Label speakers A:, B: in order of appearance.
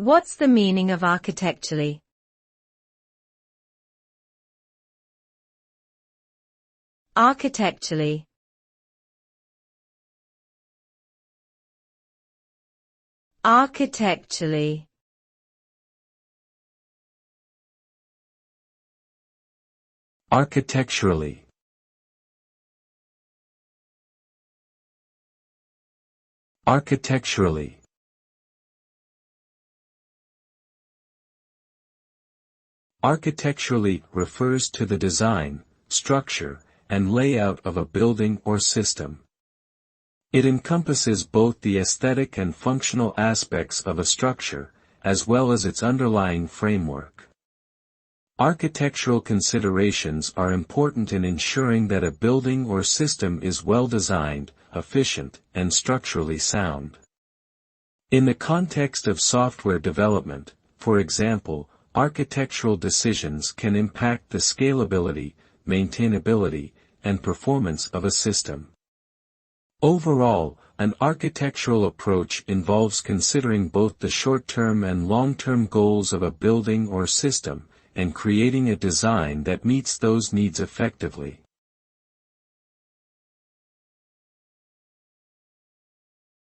A: What's the meaning of architecturally? Architecturally. Architecturally.
B: Architecturally. Architecturally. Architecturally refers to the design, structure, and layout of a building or system. It encompasses both the aesthetic and functional aspects of a structure, as well as its underlying framework. Architectural considerations are important in ensuring that a building or system is well designed, efficient, and structurally sound. In the context of software development, for example, architectural decisions can impact the scalability, maintainability, and performance of a system. Overall, an architectural approach involves considering both the short-term and long-term goals of a building or system, and creating a design that meets those needs effectively.